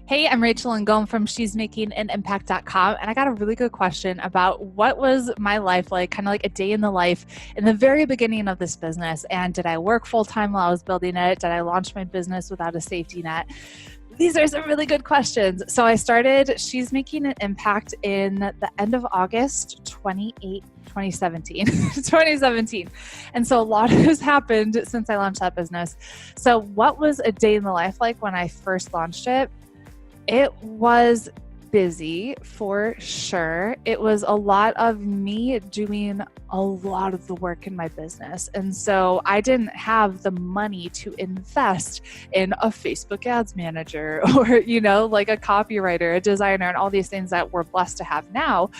Hey, I'm Rachel Ngom from She's Making an Impact.com, and I got a really good question about what was my life like, kind of like a day in the life in the very beginning of this business. And did I work full time while I was building it? Did I launch my business without a safety net? These are some really good questions. So I started She's Making an Impact in the end of August 2017. 2017. And so a lot has happened since I launched that business. So what was a day in the life like when I first launched it? It was busy for sure. It was a lot of me doing a lot of the work in my business. And so I didn't have the money to invest in a Facebook ads manager or, like a copywriter, a designer, and all these things that we're blessed to have now.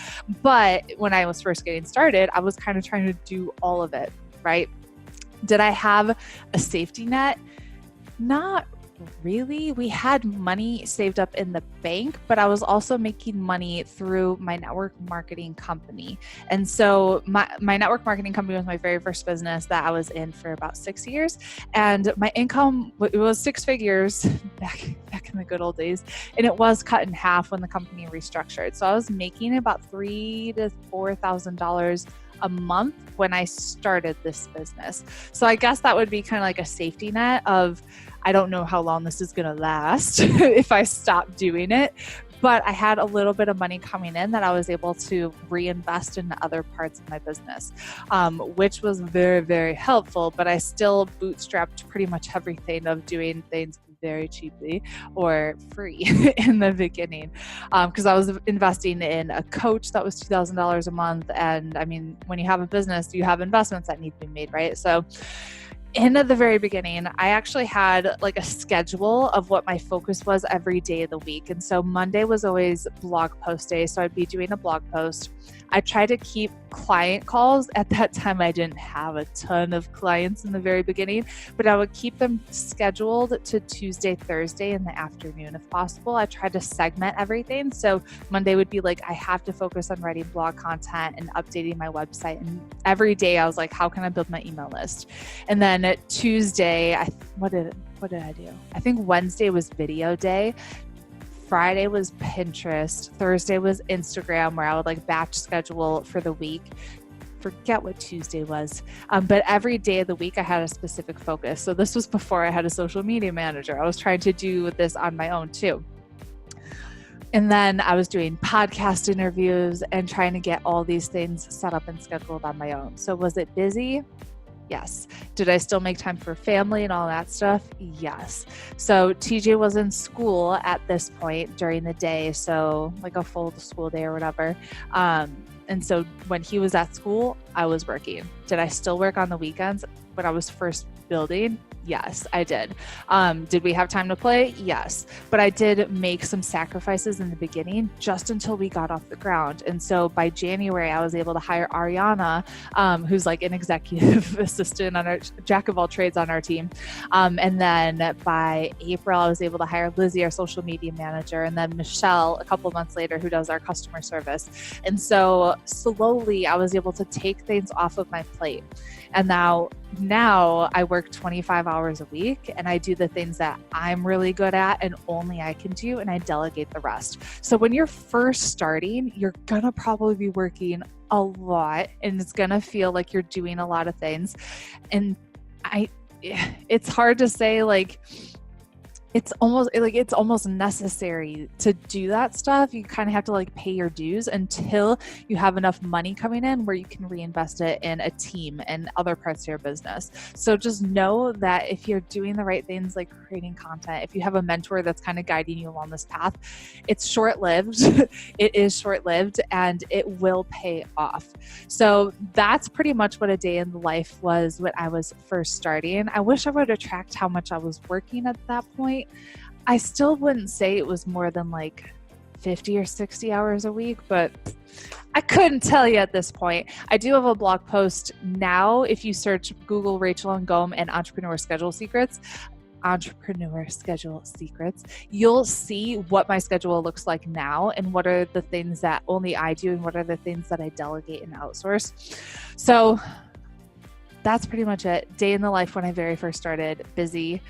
But when I was first getting started, I was kind of trying to do all of it, right? Did I have a safety net? Not really. We had money saved up in the bank, but I was also making money through my network marketing company. And so my network marketing company was my very first business that I was in for about 6 years. And my income, it was six figures back in the good old days. And it was cut in half when the company restructured. So I was making about $3,000 to $4,000 a month when I started this business. So I guess that would be kind of like a safety net of, I don't know how long this is going to last if I stop doing it, but I had a little bit of money coming in that I was able to reinvest into other parts of my business, which was very, very helpful, but I still bootstrapped pretty much everything of doing things very cheaply or free in the beginning, because I was investing in a coach that was $2,000 a month. And I mean, when you have a business, you have investments that need to be made, right? So in the very beginning, I actually had like a schedule of what my focus was every day of the week. And so Monday was always blog post day. So I'd be doing a blog post. I tried to keep client calls. At that time, I didn't have a ton of clients in the very beginning, but I would keep them scheduled to Tuesday, Thursday in the afternoon if possible. I tried to segment everything. So Monday would be like, I have to focus on writing blog content and updating my website. And every day I was like, how can I build my email list? And then Tuesday, what did I do? I think Wednesday was video day. Friday was Pinterest. Thursday was Instagram, where I would like batch schedule for the week. Forget what Tuesday was. But every day of the week I had a specific focus. So this was before I had a social media manager. I was trying to do this on my own too. And then I was doing podcast interviews and trying to get all these things set up and scheduled on my own. So was it busy? Yes. Did I still make time for family and all that stuff? Yes. So TJ was in school at this point during the day. So like a full school day or whatever. And so when he was at school, I was working. Did I still work on the weekends when I was first building? Yes, I did. Did we have time to play? Yes. But I did make some sacrifices in the beginning just until we got off the ground. And so by January, I was able to hire Ariana, who's like an executive assistant on our jack of all trades on our team. And then by April, I was able to hire Lizzie, our social media manager, and then Michelle a couple months later, who does our customer service. And so slowly I was able to take things off of my plate. And now I work 25 hours a week and I do the things that I'm really good at and only I can do, and I delegate the rest. So when you're first starting, you're gonna probably be working a lot and it's gonna feel like you're doing a lot of things. And it's hard to say, like, it's almost necessary to do that stuff. You kind of have to like pay your dues until you have enough money coming in where you can reinvest it in a team and other parts of your business. So just know that if you're doing the right things, like creating content, if you have a mentor that's kind of guiding you along this path, it's short-lived. It is short-lived and it will pay off. So that's pretty much what a day in the life was when I was first starting. I wish I would have tracked how much I was working at that point. I still wouldn't say it was more than like 50 or 60 hours a week, but I couldn't tell you at this point. I do have a blog post now. If you search Google Rachel Ngom and Entrepreneur Schedule Secrets, you'll see what my schedule looks like now and what are the things that only I do and what are the things that I delegate and outsource. So that's pretty much it. Day in the life when I very first started, busy,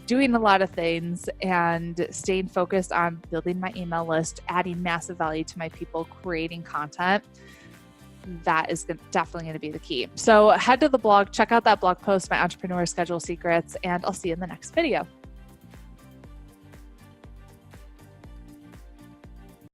doing a lot of things and staying focused on building my email list, adding massive value to my people, creating content. That is definitely going to be the key. So head to the blog, check out that blog post, My Entrepreneur Schedule Secrets, and I'll see you in the next video.